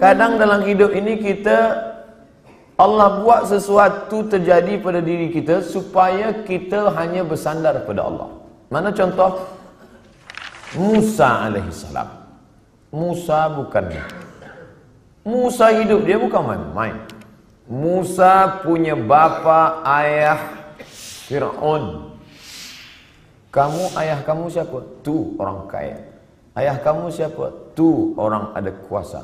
Kadang dalam hidup ini Allah buat sesuatu terjadi pada diri kita supaya kita hanya bersandar pada Allah. Mana contoh? Musa alaihissalam. Musa hidup dia bukan main-main. Musa punya bapa ayah Fir'aun. Ayah kamu siapa? Tu orang kaya. Ayah kamu siapa? Tu orang ada kuasa.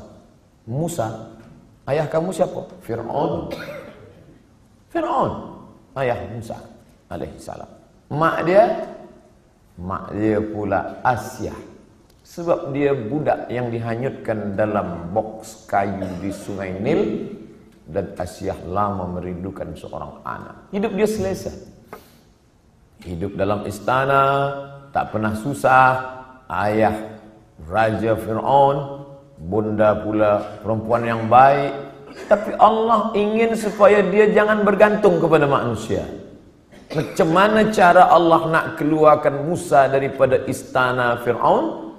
Musa, ayah kamu siapa? Fir'aun. Ayah Musa alaihissalam. Mak dia pula Asyah. Sebab dia budak yang dihanyutkan dalam boks kayu di sungai Nil. Dan Asyah lama merindukan seorang anak. Hidup dia selesa. Hidup dalam istana, tak pernah susah. Ayah Raja Fir'aun, bunda pula perempuan yang baik. Tapi Allah ingin supaya dia jangan bergantung kepada manusia. Macam mana cara Allah nak keluarkan Musa daripada istana Fir'aun?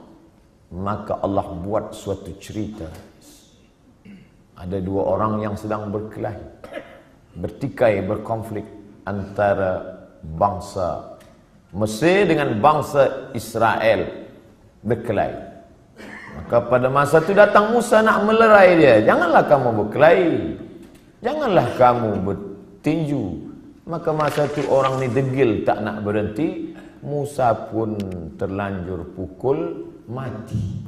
Maka Allah buat suatu cerita. Ada dua orang yang sedang berkelahi, bertikai, berkonflik antara bangsa Mesir dengan bangsa Israel, berkelahi. Maka pada masa itu datang Musa nak melerai dia. Janganlah kamu berkelahi, janganlah kamu bertinju. Maka masa itu orang ni degil tak nak berhenti. Musa pun terlanjur pukul, mati.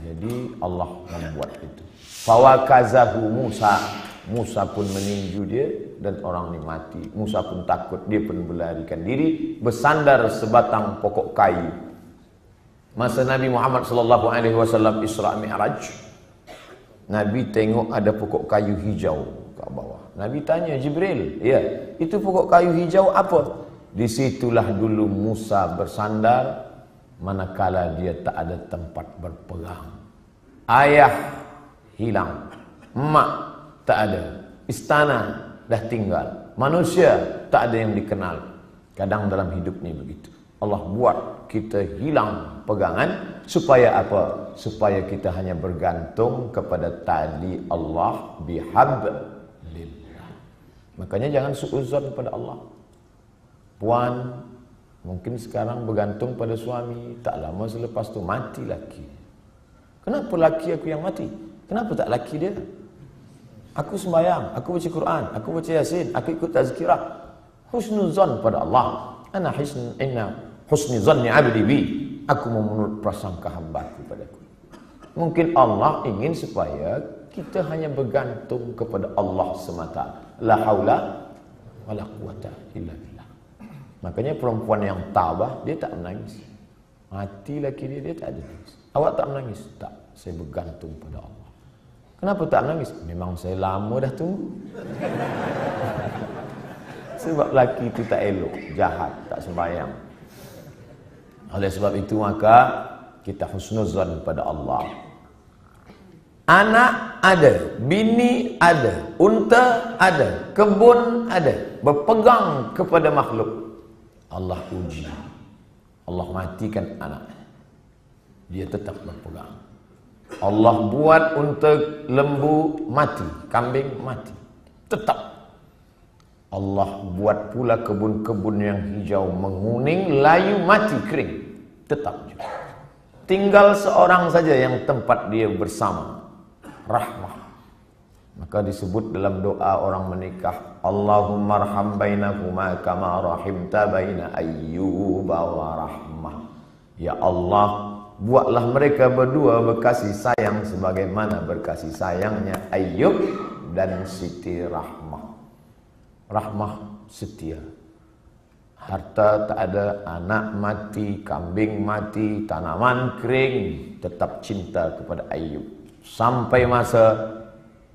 Jadi Allah membuat itu. Fawakazahu Musa pun meninju dia dan orang ni mati. Musa pun takut, dia pun berlarikan diri, bersandar sebatang pokok kayu. Masa Nabi Muhammad SAW Isra Mi'raj, Nabi tengok ada pokok kayu hijau kat bawah. Nabi tanya Jibril, ya, itu pokok kayu hijau apa? Disitulah dulu Musa bersandar, manakala dia tak ada tempat berpegang. Ayah hilang, mak tak ada, istana dah tinggal, manusia tak ada yang dikenal. Kadang dalam hidup ni begitu. Allah buat kita hilang pegangan supaya apa? Supaya kita hanya bergantung kepada tali Allah bihablillah. Makanya jangan suuzon pada Allah. Puan mungkin sekarang bergantung pada suami, tak lama selepas tu mati laki. Kenapa laki aku yang mati? Kenapa tak laki dia? Aku sembahyang, aku baca Quran, aku baca Yasin, aku ikut tazkirah. Husnuzan pada Allah. Inna husni zanni abdi bi. Aku menurut prasangka hamba-Ku padaku. Mungkin Allah ingin supaya kita hanya bergantung kepada Allah semata. La haula wala quwata illa billah. Makanya perempuan yang tabah, dia tak menangis. Mati laki dia tak ada nangis. Awak tak menangis? Tak, saya bergantung pada Allah. Kenapa tak menangis? Memang saya lama dah tunggu. Sebab laki itu tak elok, jahat, tak sembahyang. Oleh sebab itu maka kita husnuzan pada Allah. Anak ada, bini ada, unta ada, kebun ada, berpegang kepada makhluk. Allah uji, Allah matikan anak, dia tetap berpegang. Allah buat unta lembu mati, kambing mati, tetap. Allah buat pula kebun-kebun yang hijau menguning, layu mati, kering, tetap juga. Tinggal seorang saja yang tempat dia bersama, rahmah. Maka disebut dalam doa orang menikah, Allahumma arham bainahuma kama rahimta baina ayyuba wa rahmah. Ya Allah, buatlah mereka berdua berkasih sayang sebagaimana berkasih sayangnya Ayyub dan Siti Rahmah. Rahmah setia. Harta tak ada, anak mati, kambing mati, tanaman kering, tetap cinta kepada Ayyub. Sampai masa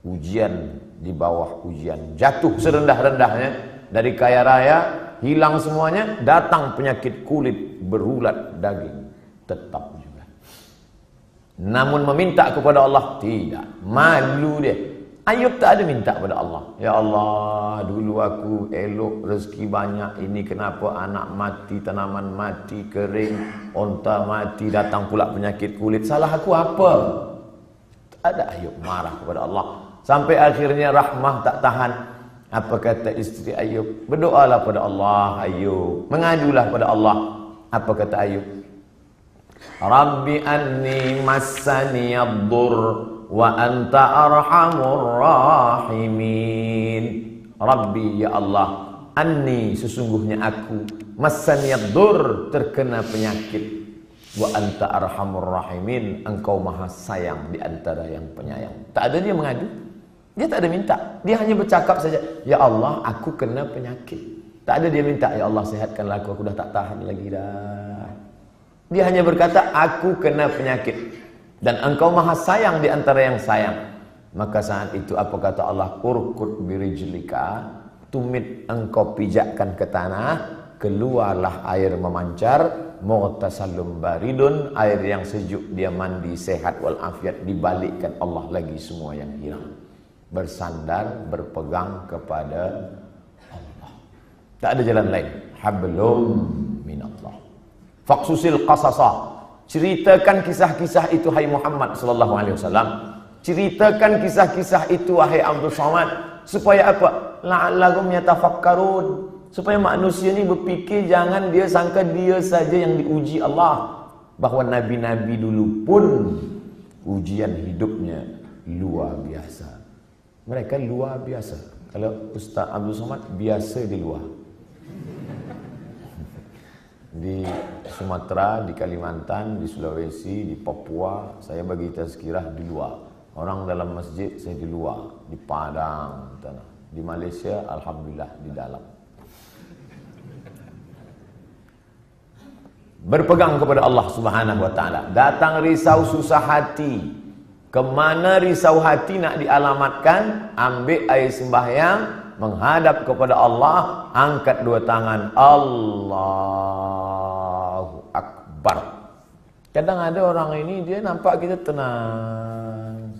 ujian, di bawah ujian, jatuh serendah-rendahnya dari kaya raya, hilang semuanya, datang penyakit kulit, berulat daging, tetap juga. Namun meminta kepada Allah tidak, malu dia. Ayub tak ada minta pada Allah, ya Allah, dulu aku elok, rezeki banyak, ini kenapa anak mati, tanaman mati, kering, onta mati, datang pula penyakit kulit, salah aku apa? Ada Ayub marah kepada Allah. Sampai akhirnya Rahmah tak tahan. Apa kata isteri Ayub? Berdoalah pada Allah Ayub. Mengadulah pada Allah. Apa kata Ayub? Rabbi anni massani ad-dur wa anta arhamur rahimin. Rabbi ya Allah, anni sesungguhnya aku, massani ad-dur terkena penyakit. Wa anta arhamur rahimin, engkau maha sayang di antara yang penyayang. Tak ada dia mengadu. Dia tak ada minta. Dia hanya bercakap saja, ya Allah, aku kena penyakit. Tak ada dia minta, ya Allah sihatkanlah aku dah tak tahan lagi dah. Dia hanya berkata, aku kena penyakit. Dan engkau maha sayang di antara yang sayang. Maka saat itu apa kata Allah? Urkud birijlika, tumit engkau pijakkan ke tanah, keluarlah air memancar, mughtasalum baridun, air yang sejuk, dia mandi sehat walafiat, dibalikkan Allah lagi semua yang hilang. Bersandar, berpegang kepada Allah. Tak ada jalan lain. Hablum minallah. Faqsusil qasasa. Ceritakan kisah-kisah itu hai Muhammad sallallahu alaihi wasallam. Ceritakan kisah-kisah itu wahai Abdul Somad, supaya apa? La'allahum yatafakkarun, supaya manusia ni berfikir, jangan dia sangka dia saja yang diuji Allah, bahawa nabi-nabi dulu pun ujian hidupnya luar biasa. Mereka luar biasa. Kalau Ustaz Abdul Somad biasa di luar. Di Sumatera, di Kalimantan, di Sulawesi, di Papua, saya bagi tazkirah di luar. Orang dalam masjid, saya di luar. Di Padang, di Malaysia, alhamdulillah di dalam. Berpegang kepada Allah Subhanahu wa taala. Datang risau susah hati. Kemana risau hati nak dialamatkan? Ambil air sembahyang, menghadap kepada Allah, angkat dua tangan, Allahu Akbar. Kadang ada orang ini, dia nampak kita tenang,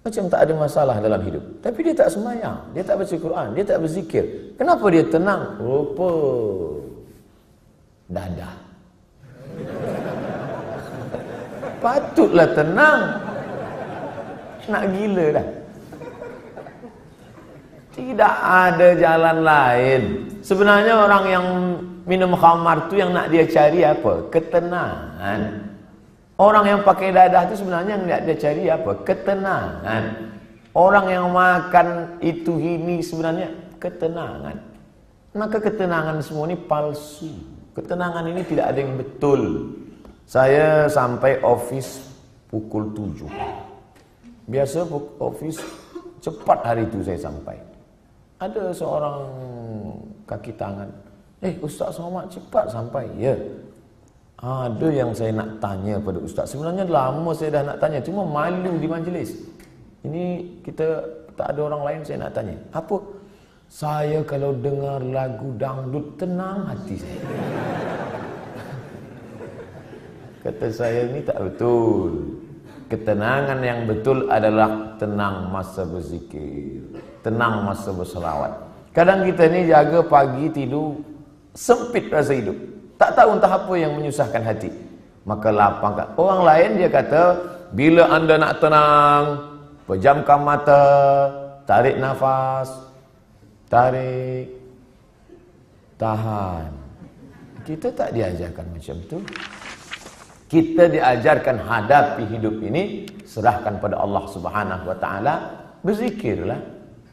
macam tak ada masalah dalam hidup, tapi dia tak sembahyang, dia tak baca Quran, dia tak berzikir. Kenapa dia tenang? Rupa dadah. Patutlah tenang. Nak gila dah. Tidak ada jalan lain. Sebenarnya orang yang minum khamar tu yang nak dia cari apa? Ketenangan. Orang yang pakai dadah tu sebenarnya yang nak dia cari apa? Ketenangan. Orang yang makan itu ini sebenarnya ketenangan. Maka ketenangan semua ini palsu. Ketenangan ini tidak ada yang betul. Saya sampai office pukul 7. Biasa office cepat hari itu saya sampai. Ada seorang kaki tangan, Ustaz Somad cepat sampai. Ya, ada yang saya nak tanya pada Ustaz. Sebenarnya lama saya dah nak tanya, cuma malu di majlis. Ini kita tak ada orang lain saya nak tanya. Apa? Saya kalau dengar lagu dangdut tenang hati saya. Kata saya, ini tak betul. Ketenangan yang betul adalah tenang masa berzikir, tenang masa berselawat. Kadang kita ni jaga pagi tidur, sempit rasa hidup, tak tahu entah apa yang menyusahkan hati, maka lapangkan. Orang lain dia kata, bila anda nak tenang, pejamkan mata, tarik nafas, tarik, tahan. Kita tak diajarkan macam tu. Kita diajarkan hadapi hidup ini, serahkan pada Allah Subhanahu wa taala, berzikirlah.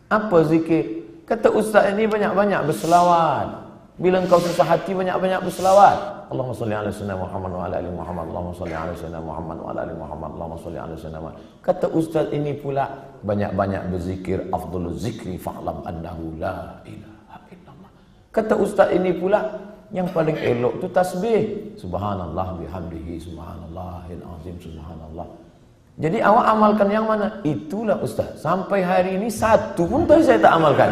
Apa zikir? Kata ustaz ini banyak-banyak berselawat. Bila engkau susah hati, banyak-banyak berselawat. Allahumma salli ala sayyidina Muhammad wa ala ali Muhammad. Allahumma salli ala sayyidina Muhammad wa ala ali Muhammad. Allahumma salli ala sayyidina Muhammad. Kata ustaz ini pula, banyak-banyak berzikir. Afdhaluz zikri fa'lam annahu la ilaha illallah. Kata ustaz ini pula, yang paling elok tu tasbih. Subhanallah bihamdihi, subhanallahil azim, subhanallah. Jadi awak amalkan yang mana? Itulah ustaz. Sampai hari ini satu pun saya tak amalkan.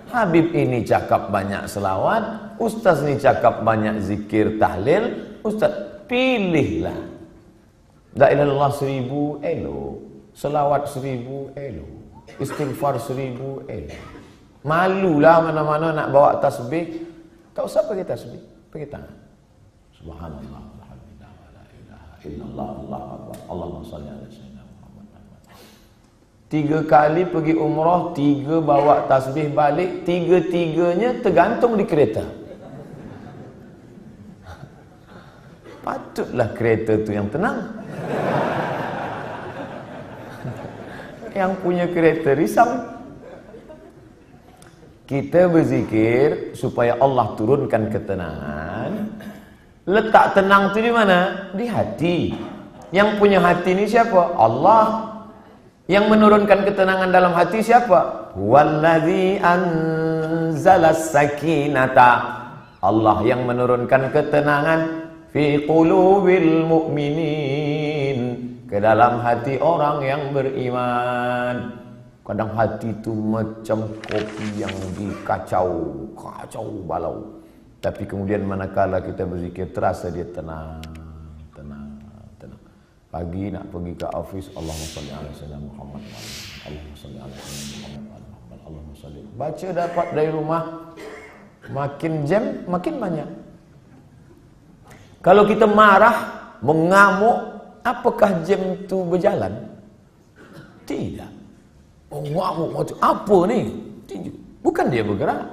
Habib ini cakap banyak selawat, ustaz ni cakap banyak zikir tahlil. Ustaz, pilihlah. La ilaha illallah 1000 elok, selawat 1000 elok, istighfar 1000 elok. Malulah mana-mana nak bawa tasbih. Tak usah pakai tasbih, pakai tangan. Subhanallah, alhamdulillah, wa la ilaha illallah, Allahu akbar, Allahumma shalli ala sayyidina Muhammad. 3 kali pergi umrah, 3 bawa tasbih balik, 3-3-nya tergantung di kereta. Patutlah kereta tu yang tenang. Yang punya kereta risau. Kita berzikir supaya Allah turunkan ketenangan. Letak tenang tu di mana? Di hati. Yang punya hati ni siapa? Allah. Yang menurunkan ketenangan dalam hati siapa? Wallazi anzalas sakinata. Allah yang menurunkan ketenangan fi qulubil mu'minin, ke dalam hati orang yang beriman. Kadang hati itu macam kopi yang dikacau, kacau balau. Tapi kemudian manakala kita berzikir, terasa dia tenang. Pagi nak pergi ke office, Allahumma shalli ala sayyidina Muhammad, Allahumma shalli ala sayyidina Muhammad, Allahumma shalli. Baca dapat dari rumah, makin jam makin banyak. Kalau kita marah, mengamuk, apakah jam itu berjalan? Tidak. Mengamuk macam apa ni? Tidak. Bukan dia bergerak.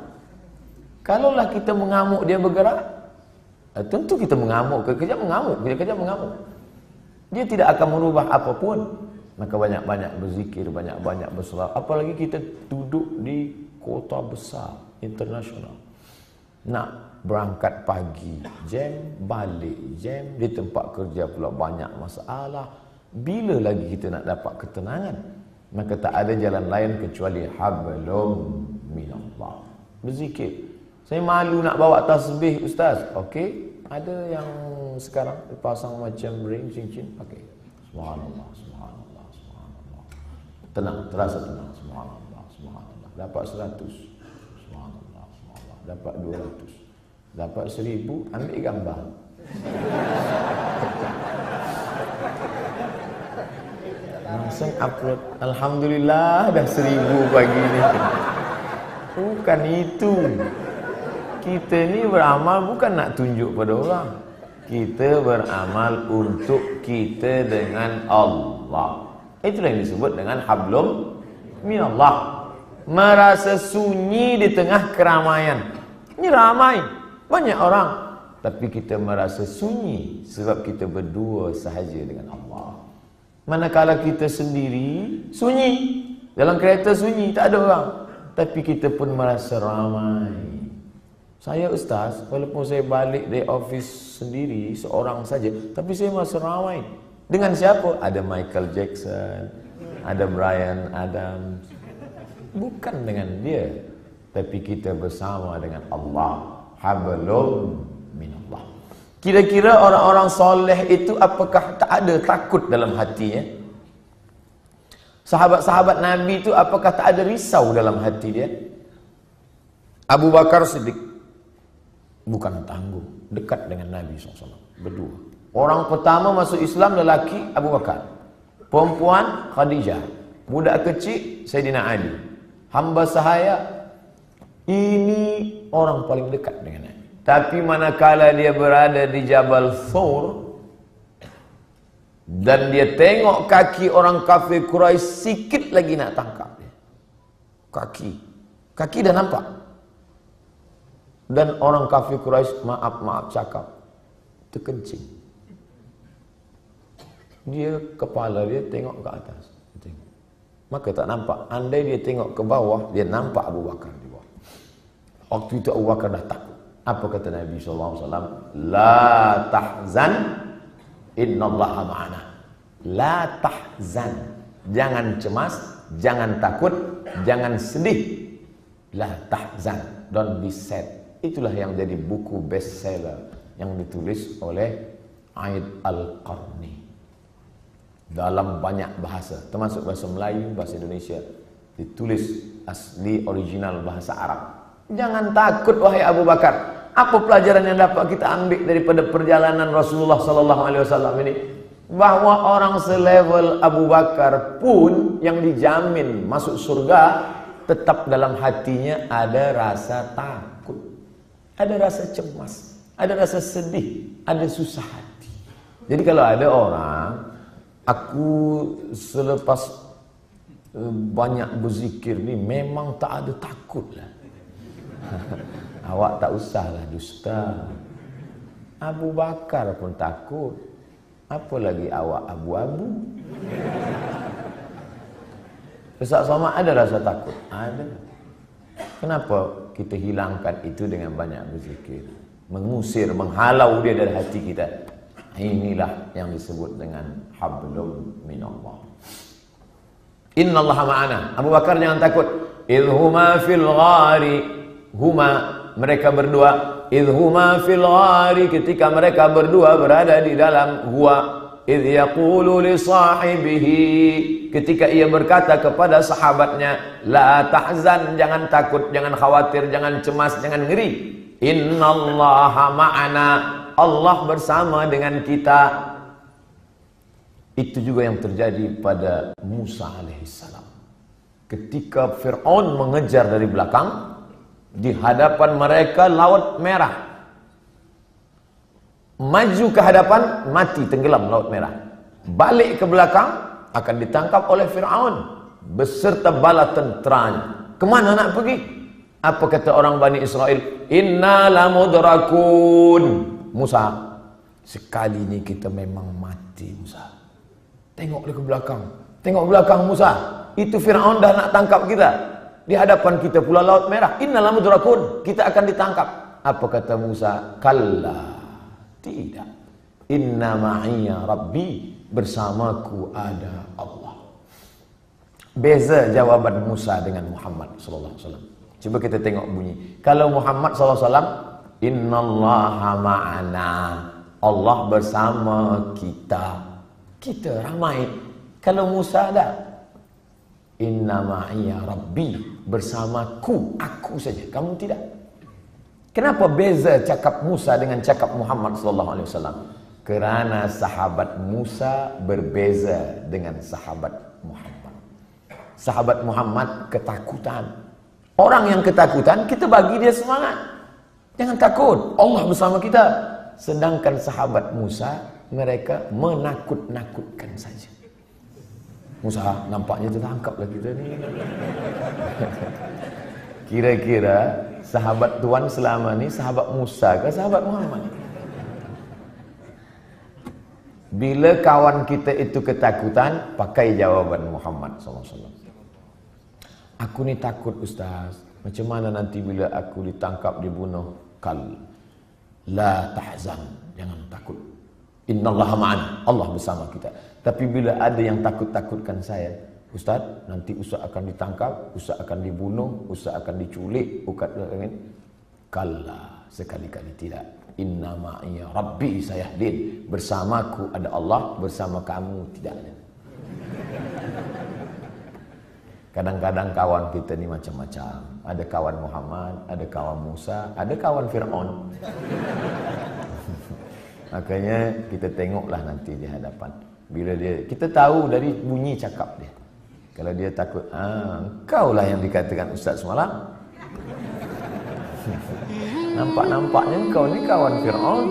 Kalaulah kita mengamuk dia bergerak, tentu kita mengamuk, kejap mengamuk, kejap mengamuk. Dia tidak akan merubah apapun. Maka banyak-banyak berzikir, banyak-banyak berselawat. Apalagi kita duduk di kota besar, internasional. Nak berangkat pagi, jam, balik jam, di tempat kerja pula banyak masalah. Bila lagi kita nak dapat ketenangan? Maka tak ada jalan lain kecuali hablum minallah. Berzikir. Saya malu nak bawa tasbih, Ustaz. Okey, ada yang sekarang dipasang macam ring cincin, pakai. Subhanallah, subhanallah, subhanallah. Tenang, terasa tenang. Subhanallah, subhanallah. Dapat 100. Subhanallah, subhanallah. Dapat 200. Dapat 1000, ambil gambar. Langsung upload. Alhamdulillah dah 1000 pagi ni. Bukan itu. Kita ni beramal bukan nak tunjuk pada orang. Kita beramal untuk kita dengan Allah. Itulah yang disebut dengan hablum minallah. Merasa sunyi di tengah keramaian. Ini ramai, banyak orang, tapi kita merasa sunyi sebab kita berdua sahaja dengan Allah. Manakala kita sendiri, sunyi. Dalam kereta sunyi, tak ada orang, tapi kita pun merasa ramai. Saya Ustaz, walaupun saya balik dari office sendiri, seorang saja, tapi saya merasa ramai. Dengan siapa? Ada Michael Jackson, ada Bryan Adams. Bukan dengan dia, tapi kita bersama dengan Allah. Hablum minallah. Kira-kira orang-orang soleh itu apakah tak ada takut dalam hatinya? Sahabat-sahabat Nabi itu apakah tak ada risau dalam hati dia? Abu Bakar Siddiq bukan tangguh, dekat dengan Nabi SAW, berdua. Orang pertama masuk Islam lelaki Abu Bakar, perempuan Khadijah, budak kecil Sayyidina Ali, hamba sahaya. Ini orang paling dekat dengan Nabi. Tapi manakala dia berada di Jabal Thur dan dia tengok kaki orang kafir Quraisy, sikit lagi nak tangkap dia. Kaki dah nampak. Dan orang kafir Quraisy maaf cakap, terkencing. Dia kepala dia tengok ke atas, tengok. Maka tak nampak. Andai dia tengok ke bawah, dia nampak Abu Bakar di bawah. Waktu itu Abu Bakar dah takut. Apa kata Nabi SAW? La tahzan, innallaha ma'ana. La tahzan. Jangan cemas, jangan takut, jangan sedih. La tahzan. Don't be sad. Itulah yang jadi buku bestseller yang ditulis oleh Aid Al-Qarni dalam banyak bahasa, termasuk bahasa Melayu, bahasa Indonesia, ditulis asli original bahasa Arab. Jangan takut wahai Abu Bakar. Apa pelajaran yang dapat kita ambil daripada perjalanan Rasulullah SAW ini? Bahwa orang selevel Abu Bakar pun yang dijamin masuk surga, tetap dalam hatinya ada rasa takut, ada rasa cemas, ada rasa sedih, ada susah hati. Jadi kalau ada orang, aku selepas banyak berzikir ni memang tak ada takut lah. Awak tak usahlah dusta. Abu Bakar pun takut. Apa lagi awak abu-abu? Ustaz Somad ada rasa takut? Ada. Kenapa kita hilangkan itu dengan banyak berzikir? Mengusir, menghalau dia dari hati kita. Inilah yang disebut dengan hablum minallah. Innallaha ma'ana. Abu Bakar jangan takut. Idhuma fil ghari. Huma, mereka berdua. Idhuma fil ghari, ketika mereka berdua berada di dalam gua. Idh yaqulu li sahibihi, ketika ia berkata kepada sahabatnya, la tahzan, jangan takut, jangan khawatir, jangan cemas, jangan ngeri. Innallaha ma'ana, Allah bersama dengan kita. Itu juga yang terjadi pada Musa alaihissalam. Ketika Fir'aun mengejar dari belakang, di hadapan mereka laut merah. Maju ke hadapan, mati tenggelam laut merah. Balik ke belakang, akan ditangkap oleh Fir'aun beserta bala tenteranya. Kemana nak pergi? Apa kata orang Bani Israel? Inna lamudrakun. Musa, sekali ni kita memang mati Musa. Tengok dia ke belakang. Tengok belakang Musa. Itu Fir'aun dah nak tangkap kita. Di hadapan kita pula laut merah. Inna lamudrakun. Kita akan ditangkap. Apa kata Musa? Kalla. Tidak. Inna ma'iyya Rabbi. Bersamaku ada Allah. Beza jawaban Musa dengan Muhammad sallallahu alaihi wasallam. Cuba kita tengok bunyi. Kalau Muhammad sallallahu alaihi wasallam, innallaha ma'ana. Allah bersama kita. Kita ramai. Kalau Musa ada, inna ma'iyya Rabbi. Bersamaku, aku saja, kamu tidak. Kenapa beza cakap Musa dengan cakap Muhammad sallallahu alaihi wasallam? Kerana sahabat Musa berbeza dengan sahabat Muhammad. Sahabat Muhammad ketakutan. Orang yang ketakutan, kita bagi dia semangat. Jangan takut, Allah bersama kita. Sedangkan sahabat Musa, mereka menakut-nakutkan saja. Musa, nampaknya tertangkaplah kita ni. Kira-kira sahabat Tuhan selama ni sahabat Musa ke sahabat Muhammad? Bila kawan kita itu ketakutan, pakai jawaban Muhammad SAW. Aku ni takut Ustaz. Macam mana nanti bila aku ditangkap, dibunuh? Kal, la tahzan, jangan takut. Innallaha ma'ana, Allah bersama kita. Tapi bila ada yang takut-takutkan saya, Ustaz, nanti Ustaz akan ditangkap, Ustaz akan dibunuh, Ustaz akan diculik, kalla, sekali-kali tidak. Inna ma'iyya Rabbi sayahdin. Bersamaku ada Allah, bersama kamu tidak ada. Kadang-kadang kawan kita ni macam-macam. Ada kawan Muhammad, ada kawan Musa, ada kawan Fir'aun. Makanya kita tengoklah nanti di hadapan. Bila dia, kita tahu dari bunyi cakap dia. Kalau dia takut, engkau lah yang dikatakan Ustaz semalam. Nampak-nampaknya engkau ni kawan Fir'aun.